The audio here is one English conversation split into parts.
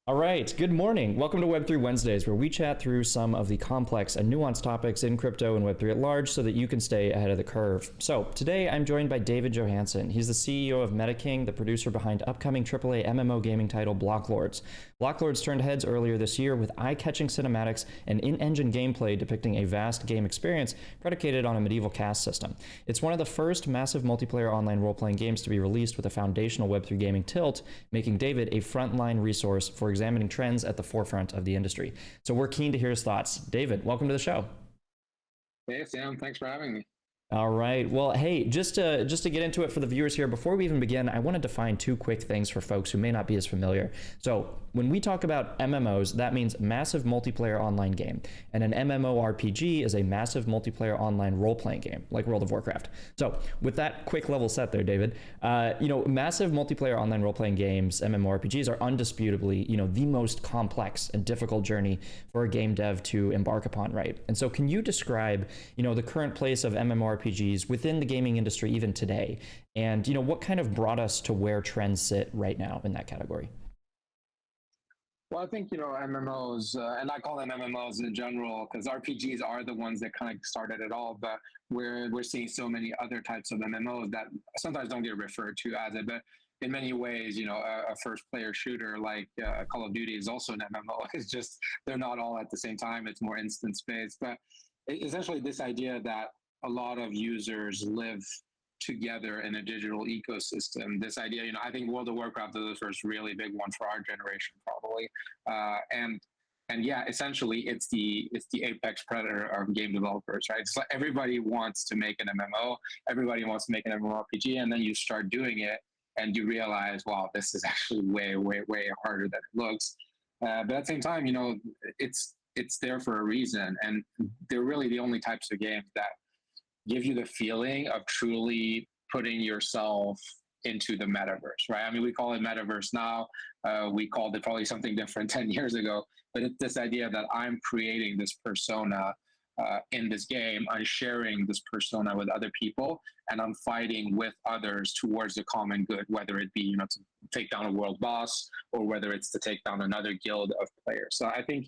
All right, good morning. Welcome to Web3 Wednesdays, where we chat through some of the complex and nuanced topics in crypto and Web3 at large so that you can stay ahead of the curve. So today I'm joined by David Johansson. He's the CEO of MetaKing, the producer behind upcoming AAA MMO gaming title Blocklords. Blocklords turned heads earlier this year with eye-catching cinematics and in-engine gameplay depicting a vast game experience predicated on a medieval caste system. It's one of the first massive multiplayer online role-playing games to be released with a foundational Web3 gaming tilt, making David a frontline resource for examining trends at the forefront of the industry. So we're keen to hear his thoughts. David, welcome to the show. Hey, Sam, thanks for having me. All right. Well, hey, just to get into it for the viewers here, before we even begin, I want to define two quick things for folks who may not be as familiar. So when we talk about MMOs, that means massive multiplayer online game. And an MMORPG is a massive multiplayer online role-playing game, like World of Warcraft. So with that quick level set there, David, massive multiplayer online role-playing games, MMORPGs, are undisputably, the most complex and difficult journey for a game dev to embark upon, right? And so can you describe, the current place of MMORPGs within the gaming industry even today, and what kind of brought us to where trends sit right now in that category? Well, I think, MMOs, and I call them MMOs in general, because RPGs are the ones that kind of started it all, but we're seeing so many other types of MMOs that sometimes don't get referred to as it, but in many ways, a first player shooter like Call of Duty is also an MMO. It's just, they're not all at the same time. It's more instance based, but essentially this idea that a lot of users live together in a digital ecosystem. This idea, I think World of Warcraft is the first really big one for our generation, probably. And yeah, essentially, it's the apex predator of game developers, right? So everybody wants to make an MMO, everybody wants to make an MMORPG, and then you start doing it, and you realize, wow, this is actually way, way, way harder than it looks. But at the same time, it's there for a reason, and they're really the only types of games that give you the feeling of truly putting yourself into the metaverse, right? I mean, we call it metaverse now. We called it probably something different 10 years ago, but it's this idea that I'm creating this persona in this game, I'm sharing this persona with other people, and I'm fighting with others towards the common good, whether it be, to take down a world boss or whether it's to take down another guild of players. So I think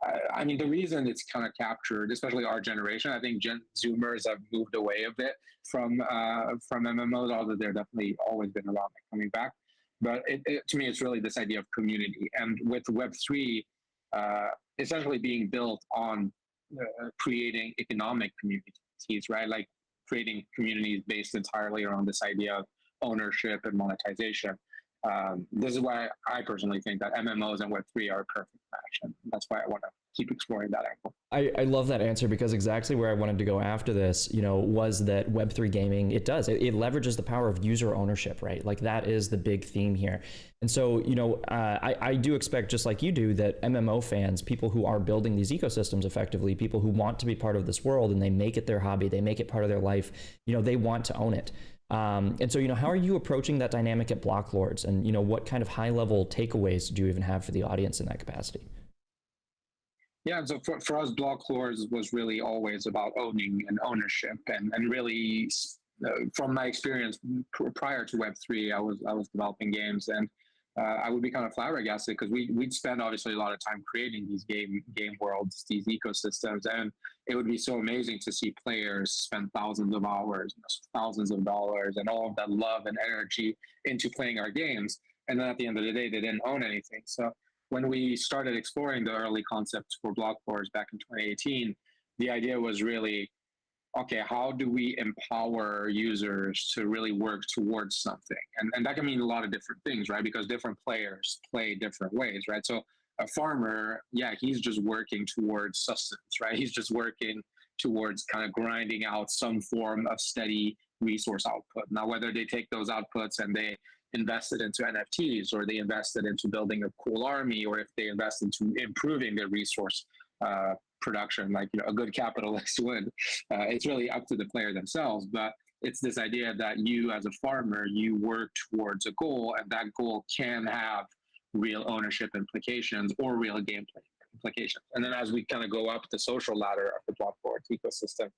the reason it's kind of captured, especially our generation, I think Zoomers have moved away a bit from MMOs, although they're definitely always been around and coming back. But to me, it's really this idea of community. And with Web3 essentially being built on creating economic communities, right? Like creating communities based entirely around this idea of ownership and monetization. This is why I personally think that MMOs and Web3 are a perfect match, and that's why I want to keep exploring that angle. I love that answer, because exactly where I wanted to go after this, was that Web3 gaming, it leverages the power of user ownership, right? Like that is the big theme here. And so, I do expect, just like you do, that MMO fans, people who are building these ecosystems effectively, people who want to be part of this world and they make it their hobby, they make it part of their life, they want to own it. And so, how are you approaching that dynamic at Blocklords, and, what kind of high level takeaways do you even have for the audience in that capacity? Yeah, so for us, Blocklords was really always about owning and ownership, and really, from my experience prior to Web3, I was developing games, and I would be kind of flabbergasted because we'd spend obviously a lot of time creating these game worlds, these ecosystems, and it would be so amazing to see players spend thousands of hours, thousands of dollars, and all of that love and energy into playing our games. And then at the end of the day, they didn't own anything. So when we started exploring the early concepts for Blocklords back in 2018, the idea was really, okay, how do we empower users to really work towards something? And that can mean a lot of different things, right? Because different players play different ways, right? So a farmer, yeah, he's just working towards sustenance, right? He's just working towards kind of grinding out some form of steady resource output. Now, whether they take those outputs and they invest it into NFTs, or they invest it into building a cool army, or if they invest into improving their resource production, like a good capitalist would. It's really up to the player themselves, but it's this idea that you as a farmer, you work towards a goal, and that goal can have real ownership implications or real gameplay implications. And then as we kind of go up the social ladder of the Blocklords ecosystem,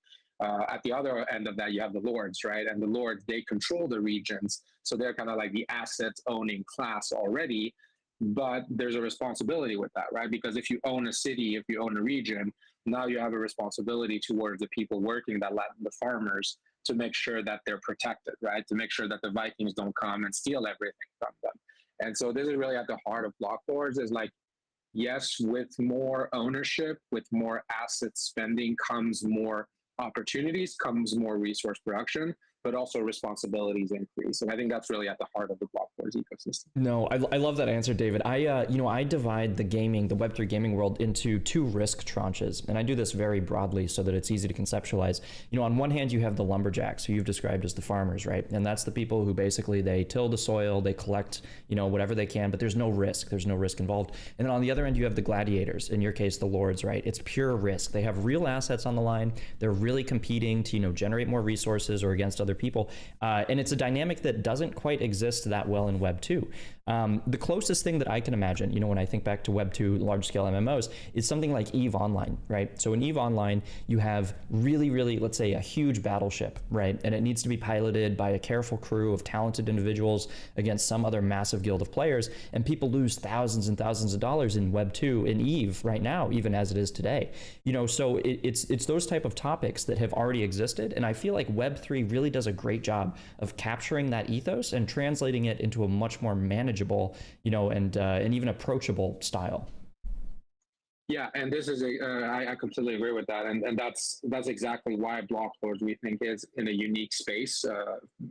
at the other end of that, you have the lords, right? And the lords, they control the regions. So they're kind of like the assets owning class already. but there's a responsibility with that, right? Because if you own a city, if you own a region, now you have a responsibility towards the people working that land, the farmers, to make sure that they're protected, right? To make sure that the Vikings don't come and steal everything from them. And so this is really at the heart of Blocklords, is like, yes, with more ownership, with more asset spending comes more opportunities, comes more resource production, but also responsibilities increase. And I think that's really at the heart of the Blocklords ecosystem. No, I love that answer, David. I divide the Web3 gaming world into two risk tranches, and I do this very broadly so that it's easy to conceptualize. On one hand, you have the lumberjacks, who you've described as the farmers, right? And that's the people who basically they till the soil, they collect, whatever they can, but there's no risk. There's no risk involved. And then on the other end, you have the gladiators, in your case, the lords, right? It's pure risk. They have real assets on the line. They're really competing to, generate more resources or against other people. And it's a dynamic that doesn't quite exist that well in Web 2. The closest thing that I can imagine, when I think back to Web 2 large scale MMOs, is something like EVE Online, right? So in EVE Online, you have really, let's say, a huge battleship, right? And it needs to be piloted by a careful crew of talented individuals against some other massive guild of players. And people lose thousands and thousands of dollars in Web 2 in EVE right now, even as it is today. So it's those type of topics that have already existed. And I feel like Web 3 really does a great job of capturing that ethos and translating it into a much more manageable, and even approachable style. Yeah, and this is I completely agree with that, and that's exactly why Blocklords, we think, is in a unique space.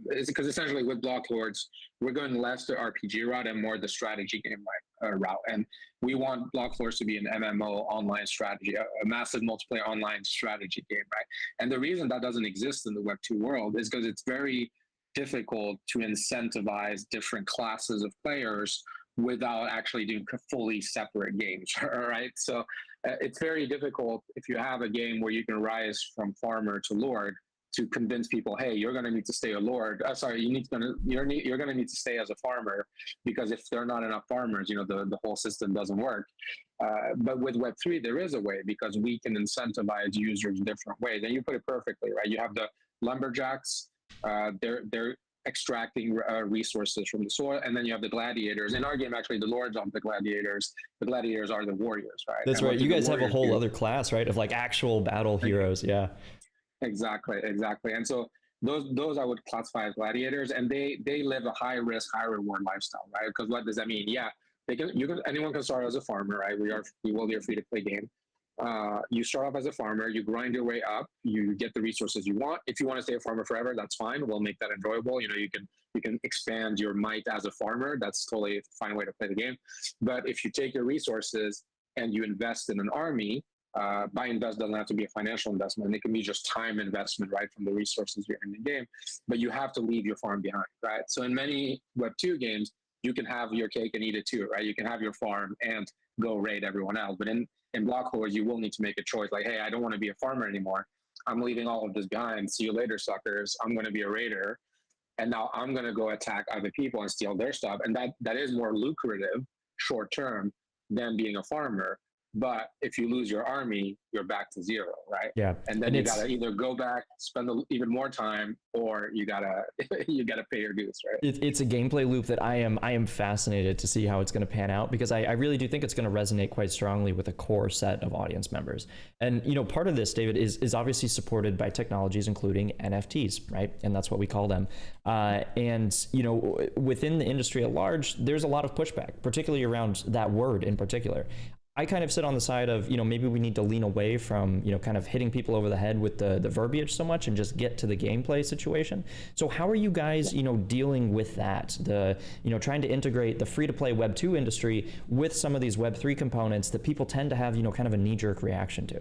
Is because essentially with Blocklords, we're going less the RPG route and more the strategy game route, and we want Blocklords to be an MMO online strategy, a massive multiplayer online strategy game, right? And the reason that doesn't exist in the Web 2 world is because it's very difficult to incentivize different classes of players without actually doing fully separate games, right? So it's very difficult if you have a game where you can rise from farmer to lord to convince people, hey, you're going to need to stay a lord. You're going to need to stay as a farmer, because if there are not enough farmers, the whole system doesn't work. But with Web3, there is a way, because we can incentivize users different ways. And you put it perfectly, right? You have the lumberjacks. They're extracting resources from the soil, and then you have the gladiators. In our game, actually, the lords aren't the gladiators. The gladiators are the warriors, right? That's right. You guys have a whole other class, right, of like actual battle heroes. Yeah. Exactly. And so those I would classify as gladiators, and they live a high risk, high reward lifestyle, right? Because what does that mean? Yeah, anyone can start as a farmer, right? We will be a free to play game. You start off as a farmer, you grind your way up, you get the resources you want. If you want to stay a farmer forever, that's fine. We'll make that enjoyable. You can expand your might as a farmer. That's totally a fine way to play the game. But if you take your resources and you invest in an army, by invest doesn't have to be a financial investment. It can be just time investment, right, from the resources you're in the game. But you have to leave your farm behind, right? So in many Web 2 games, you can have your cake and eat it too, right? You can have your farm and go raid everyone else. But in Blocklords, you will need to make a choice, like, hey, I don't want to be a farmer anymore. I'm leaving all of this behind. See you later, suckers. I'm going to be a raider. And now I'm going to go attack other people and steal their stuff. And that is more lucrative short term than being a farmer. But if you lose your army, you're back to zero, right? Yeah. And then you gotta either go back, spend even more time, or you gotta pay your dues, right? It's a gameplay loop that I am fascinated to see how it's going to pan out, because I really do think it's going to resonate quite strongly with a core set of audience members. And part of this, David, is obviously supported by technologies including NFTs, right? And that's what we call them. And within the industry at large, there's a lot of pushback, particularly around that word in particular. I kind of sit on the side of, maybe we need to lean away from, kind of hitting people over the head with the verbiage so much and just get to the gameplay situation. So how are you guys, dealing with that? Trying to integrate the free-to-play Web 2 industry with some of these Web 3 components that people tend to have, kind of a knee-jerk reaction to.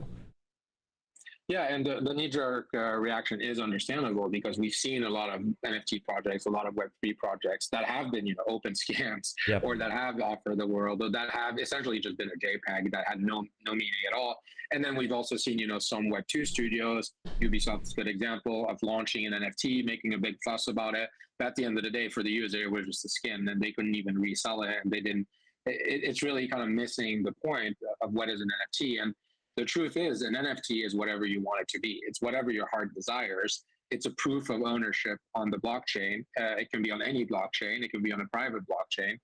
Yeah, and the knee-jerk reaction is understandable, because we've seen a lot of NFT projects, a lot of Web3 projects that have been, open scams, yep, or that have offered the world, or that have essentially just been a JPEG that had no meaning at all. And then we've also seen, some Web2 studios, Ubisoft is a good example, of launching an NFT, making a big fuss about it. But at the end of the day, for the user, it was just a skin, and they couldn't even resell it, and they didn't. It's really kind of missing the point of what is an NFT. And the truth is, an NFT is whatever you want it to be. It's whatever your heart desires. It's a proof of ownership on the blockchain. It can be on any blockchain. It can be on a private blockchain.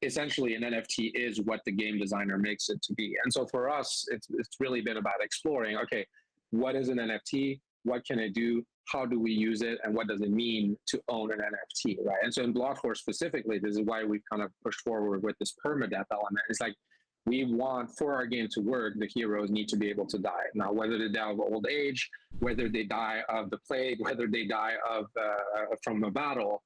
essentially an NFT is what the game designer makes it to be. And so for us, it's really been about exploring, okay, what is an NFT? What can it do? How do we use it? And what does it mean to own an NFT, right? And so in Blocklords specifically, this is why we've kind of pushed forward with this permadeath element. It's like, we want, for our game to work, the heroes need to be able to die. Now, whether they die of old age, whether they die of the plague, whether they die of from a battle,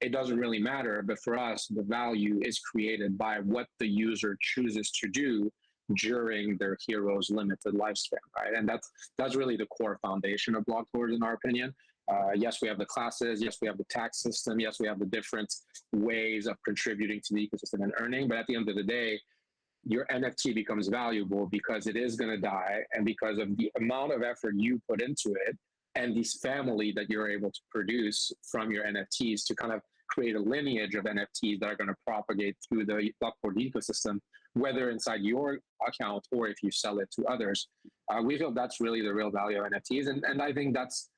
it doesn't really matter. But for us, the value is created by what the user chooses to do during their hero's limited lifespan, right? And that's really the core foundation of Blocklords, in our opinion. Yes, we have the classes. Yes, we have the tax system. Yes, we have the different ways of contributing to the ecosystem and earning. But at the end of the day, your NFT becomes valuable because it is going to die, and because of the amount of effort you put into it and this family that you're able to produce from your NFTs to kind of create a lineage of NFTs that are going to propagate through the Blockboard ecosystem, whether inside your account or if you sell it to others. We feel that's really the real value of NFTs. And I think that's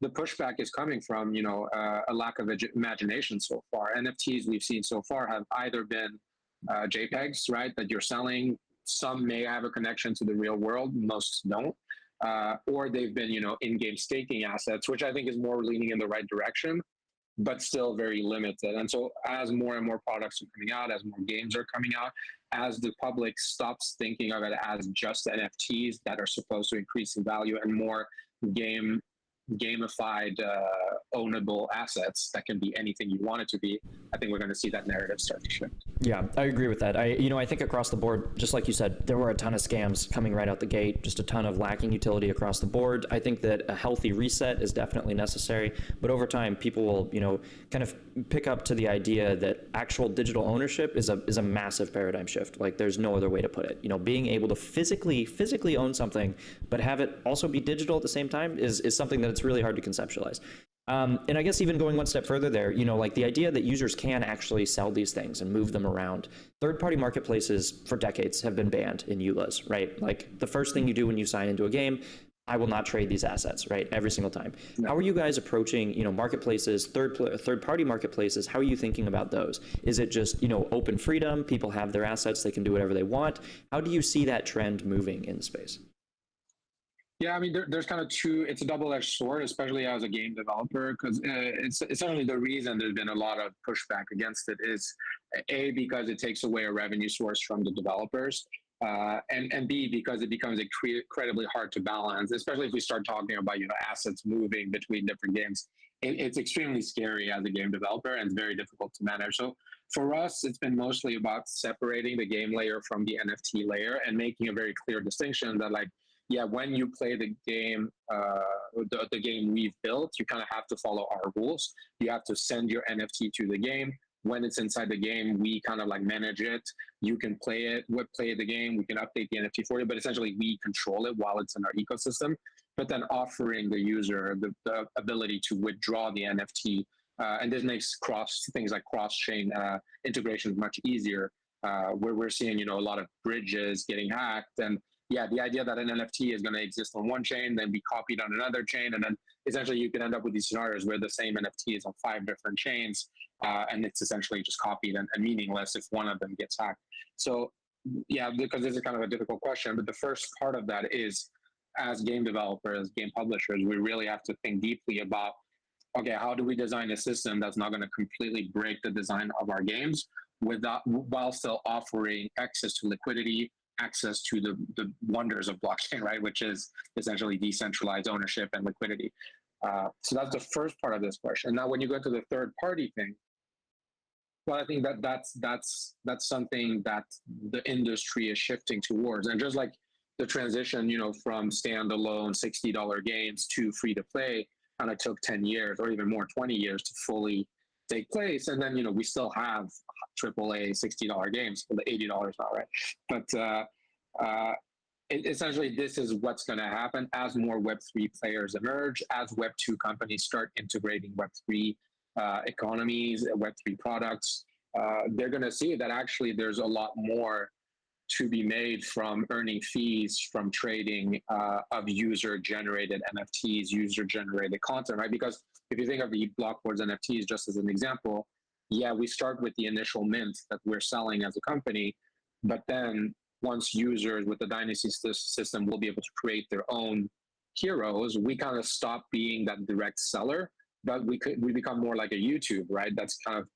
the pushback is coming from, a lack of imagination so far. NFTs we've seen so far have either been JPEGs, right, that you're selling. Some may have a connection to the real world, most don't. Or they've been, in-game staking assets, which I think is more leaning in the right direction, but still very limited. And so as more and more products are coming out, as more games are coming out, as the public stops thinking of it as just NFTs that are supposed to increase in value and more gamified, ownable assets that can be anything you want it to be, I think we're going to see that narrative start to shift. Yeah, I agree with that. I think across the board, just like you said, there were a ton of scams coming right out the gate, just a ton of lacking utility across the board. I think that a healthy reset is definitely necessary, but over time, people will, kind of pick up to the idea that actual digital ownership is a massive paradigm shift. Like, there's no other way to put it. Being able to physically own something, but have it also be digital at the same time is something that it's really hard to conceptualize. And I guess even going one step further there, like the idea that users can actually sell these things and move them around. Third-party marketplaces for decades have been banned in EULAs, right? Like, the first thing you do when you sign into a game, I will not trade these assets, right? Every single time. No. How are you guys approaching, marketplaces, third-party marketplaces? How are you thinking about those? Is it just, open freedom? People have their assets, they can do whatever they want. How do you see that trend moving in the space? Yeah, I mean, there's kind of it's a double-edged sword, especially as a game developer, because it's certainly the reason there's been a lot of pushback against it is, A, because it takes away a revenue source from the developers, and B, because it becomes incredibly hard to balance, especially if we start talking about, assets moving between different games. It's extremely scary as a game developer, and it's very difficult to manage. So for us, it's been mostly about separating the game layer from the NFT layer and making a very clear distinction that, like, yeah, when you play the game, the game we've built, you kind of have to follow our rules. You have to send your NFT to the game. When it's inside the game, we kind of like manage it. You can play the game. We can update the NFT for you, but essentially we control it while it's in our ecosystem. But then offering the user the ability to withdraw the NFT, and this makes things like cross-chain integrations much easier. Where we're seeing, a lot of bridges getting hacked, and yeah, the idea that an NFT is going to exist on one chain, then be copied on another chain, and then essentially you can end up with these scenarios where the same NFT is on 5 different chains, and it's essentially just copied and meaningless if one of them gets hacked. So yeah, because this is kind of a difficult question, but the first part of that is, as game developers, game publishers, we really have to think deeply about, okay, how do we design a system that's not going to completely break the design of our games while still offering access to liquidity, access to the wonders of blockchain, right? Which is essentially decentralized ownership and liquidity. So that's the first part of this question. Now, when you go to the third party thing, well, I think that's something that the industry is shifting towards. And just like the transition, from standalone $60 games to free to play kind of took 10 years or even more, 20 years to fully take place. And then, we still have AAA $60 games for the $80 now, right? But essentially, this is what's going to happen as more Web3 players emerge, as Web2 companies start integrating Web3 economies, Web3 products. They're going to see that actually there's a lot more to be made from earning fees from trading of user-generated NFTs, user-generated content, right? Because if you think of the Blockboards NFTs just as an example, yeah, we start with the initial mint that we're selling as a company, but then once users with the dynasty system will be able to create their own heroes, we kind of stop being that direct seller, but we become more like a YouTube, right? That's kind of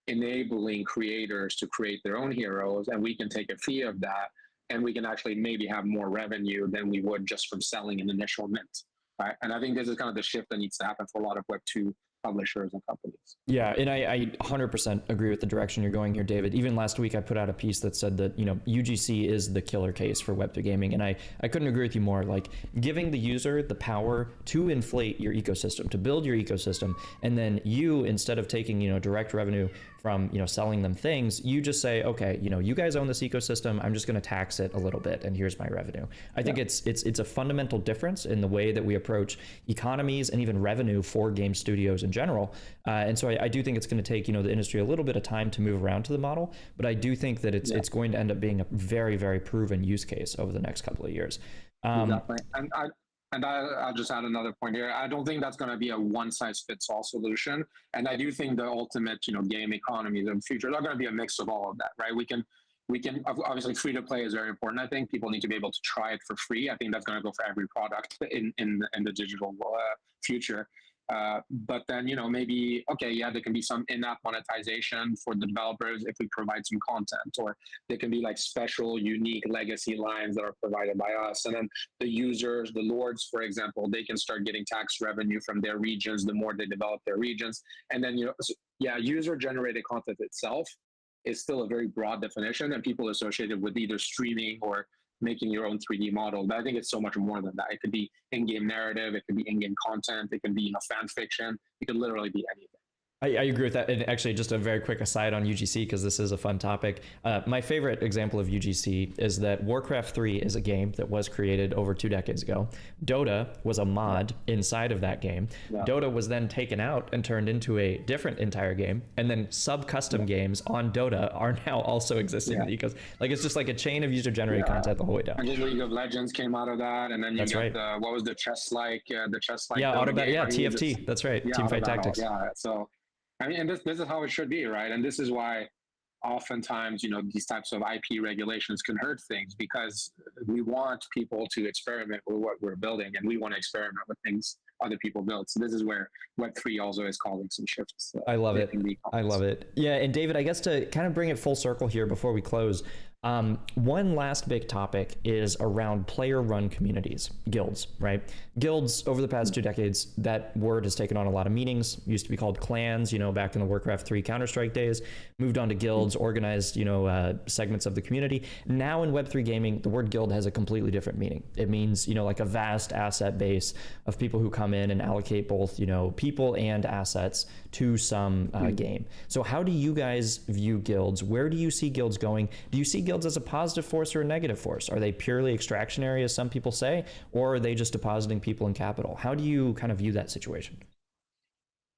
enabling creators to create their own heroes, and we can take a fee of that, and we can actually maybe have more revenue than we would just from selling an initial mint, right? And I think this is kind of the shift that needs to happen for a lot of Web2 publishers and companies. Yeah, and I 100% agree with the direction you're going here, David. Even last week, I put out a piece that said that, you know, UGC is the killer case for Web3 gaming, and I couldn't agree with you more. Like, giving the user the power to inflate your ecosystem, to build your ecosystem, and then you, instead of taking, you know, direct revenue from, you know, selling them things, you just say, okay, you know, you guys own this ecosystem, I'm just going to tax it a little bit, and here's my revenue. I think it's a fundamental difference in the way that we approach economies and even revenue for game studios in general. And so I do think it's going to take, you know, the industry a little bit of time to move around to the model, but I do think that it's going to end up being a very, very proven use case over the next couple of years. Exactly. And I'll just add another point here. I don't think that's going to be a one-size-fits-all solution. And I do think the ultimate, you know, game economies of the future are going to be a mix of all of that, right? We can obviously, free-to-play is very important. I think people need to be able to try it for free. I think that's going to go for every product in the digital future. But then, you know, maybe, okay, yeah, there can be some in-app monetization for the developers if we provide some content, or there can be like special, unique legacy lines that are provided by us. And then the users, the lords, for example, they can start getting tax revenue from their regions the more they develop their regions. And then, you know, yeah, user-generated content itself is still a very broad definition, and people associated with either streaming or making your own 3D model. But I think it's so much more than that. It could be in-game narrative, it could be in-game content, it can be, you know, fan fiction, it could literally be anything. I agree with that. And actually, just a very quick aside on UGC, because this is a fun topic. My favorite example of UGC is that Warcraft 3 is a game that was created over 2 decades ago. Dota was a mod inside of that game. Yeah. Dota was then taken out and turned into a different entire game. And then sub-custom games on Dota are now also existing in the ecosystem. Like, it's just like a chain of user-generated content the whole way down. And League of Legends came out of that. And then you got what was the chess-like? Yeah, TFT. That's right. Teamfight Tactics. Yeah, so... I mean, and this is how it should be, right? And this is why oftentimes, you know, these types of IP regulations can hurt things, because we want people to experiment with what we're building, and we want to experiment with things other people build. So this is where Web3 also is causing some shifts. I love it. I love it. Yeah, and David, I guess to kind of bring it full circle here before we close, one last big topic is around player-run communities, guilds, right? Guilds, over the past 2 decades, that word has taken on a lot of meanings. It used to be called clans, you know, back in the Warcraft 3 Counter-Strike days, moved on to guilds, organized, you know, segments of the community. Now in Web3 gaming, the word guild has a completely different meaning. It means, you know, like a vast asset base of people who come in and allocate both, you know, people and assets to some game. So how do you guys view guilds? Where do you see guilds going? Do you see guilds as a positive force or a negative force? Are they purely extractionary, as some people say, or are they just depositing people in capital? How do you kind of view that situation?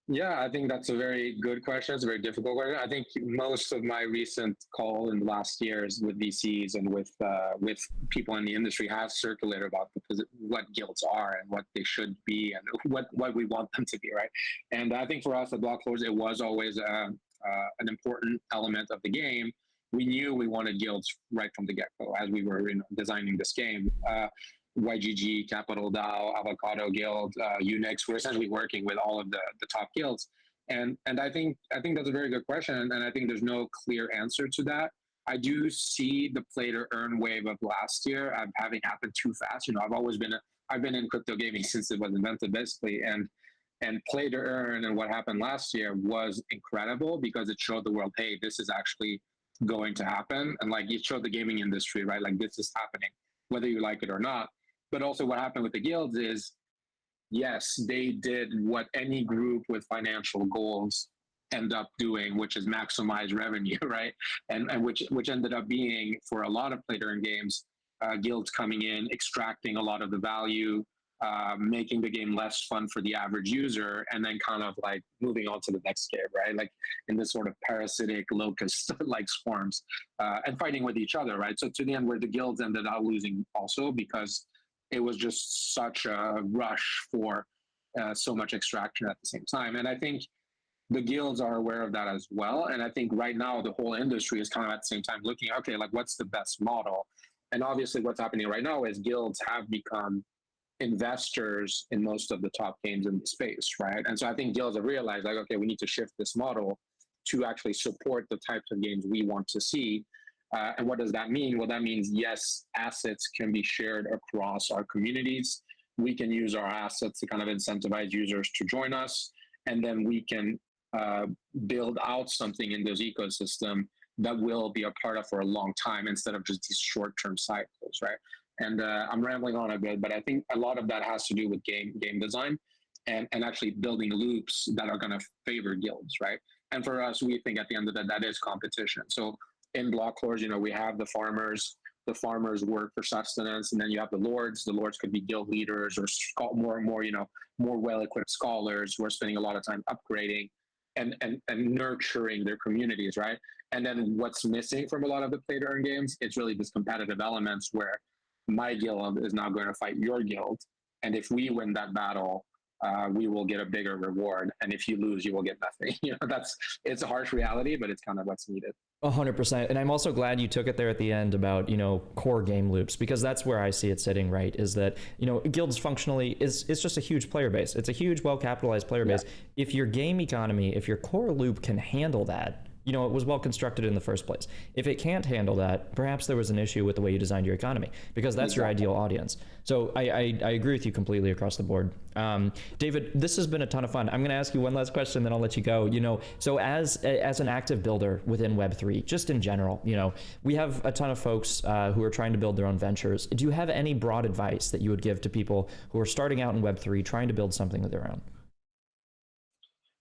Yeah, I think that's a very good question. It's a very difficult question. I think most of my recent call in the last years with VCs and with people in the industry have circulated about what guilds are and what they should be and what we want them to be, right? And I think for us at Blocklords, it was always an important element of the game. We knew we wanted guilds right from the get-go as we were designing this game. YGG, Capital DAO, Avocado Guild, Unix. We're essentially working with all of the top guilds, and I think that's a very good question, and I think there's no clear answer to that. I do see the play to earn wave of last year having happened too fast. You know, I've been in crypto gaming since it was invented, basically, and play to earn and what happened last year was incredible because it showed the world, hey, this is actually going to happen, and like it showed the gaming industry, right? Like this is happening, whether you like it or not. But also what happened with the guilds is, yes, they did what any group with financial goals end up doing, which is maximize revenue, right? And which ended up being, for a lot of play-to-earn games, guilds coming in, extracting a lot of the value, making the game less fun for the average user, and then kind of like moving on to the next game, right? Like in this sort of parasitic locust-like swarms, and fighting with each other, right? So to the end where the guilds ended up losing also because it was just such a rush for so much extraction at the same time. And I think the guilds are aware of that as well. And I think right now the whole industry is kind of at the same time looking, okay, like what's the best model? And obviously what's happening right now is guilds have become investors in most of the top games in the space, right? And so I think guilds have realized like, okay, we need to shift this model to actually support the types of games we want to see. And what does that mean? Well, that means, yes, assets can be shared across our communities. We can use our assets to kind of incentivize users to join us. And then we can build out something in those ecosystem that will be a part of for a long time instead of just these short-term cycles, right? And I'm rambling on a bit, but I think a lot of that has to do with game design and actually building loops that are going to favor guilds, right? And for us, we think at the end of the day, that is competition. So in Blocklords, you know, we have the farmers work for sustenance, and then you have the lords. The lords could be guild leaders or more, you know, more well-equipped scholars who are spending a lot of time upgrading and nurturing their communities, right? And then what's missing from a lot of the play-to-earn games, it's really this competitive elements where my guild is now going to fight your guild, and if we win that battle, we will get a bigger reward, and if you lose, you will get nothing. You know, it's a harsh reality, but it's kind of what's needed. 100%. And I'm also glad you took it there at the end about, you know, core game loops, because that's where I see it sitting, right? Is that, you know, guilds functionally it's just a huge player base. It's a huge, well-capitalized player base. If your game economy, if your core loop can handle that, you know, it was well constructed in the first place. If it can't handle that, perhaps there was an issue with the way you designed your economy, because that's your ideal audience. So I agree with you completely across the board. David, this has been a ton of fun. I'm going to ask you one last question, then I'll let you go. You know, so as an active builder within Web3, just in general, you know, we have a ton of folks who are trying to build their own ventures. Do you have any broad advice that you would give to people who are starting out in Web3, trying to build something of their own?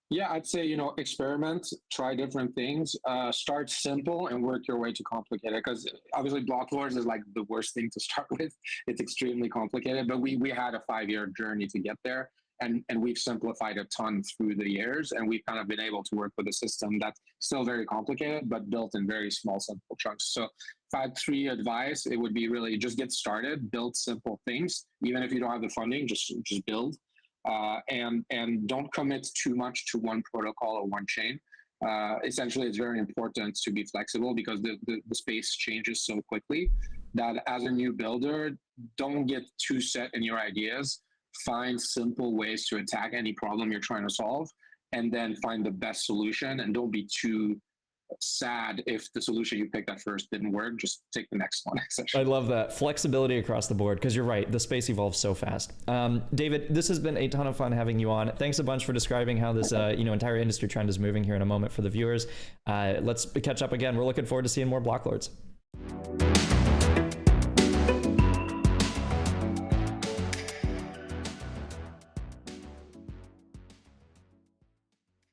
Yeah, I'd say, you know, experiment, try different things, start simple and work your way to complicated, because obviously Blocklords is like the worst thing to start with. It's extremely complicated, but we had a 5-year journey to get there, and we've simplified a ton through the years, and we've kind of been able to work with a system that's still very complicated, but built in very small, simple chunks. So if I had 3 advice, it would be really just get started, build simple things. Even if you don't have the funding, just build. And don't commit too much to one protocol or one chain. Essentially, it's very important to be flexible, because the space changes so quickly that as a new builder, don't get too set in your ideas. Find simple ways to attack any problem you're trying to solve, and then find the best solution. And don't be too sad if the solution you picked at first didn't work. Just take the next one. I love that flexibility across the board, because you're right, the space evolves so fast. David, this has been a ton of fun having you on. Thanks a bunch for describing how this you know, entire industry trend is moving here in a moment for the viewers. Let's catch up again. We're looking forward to seeing more Blocklords.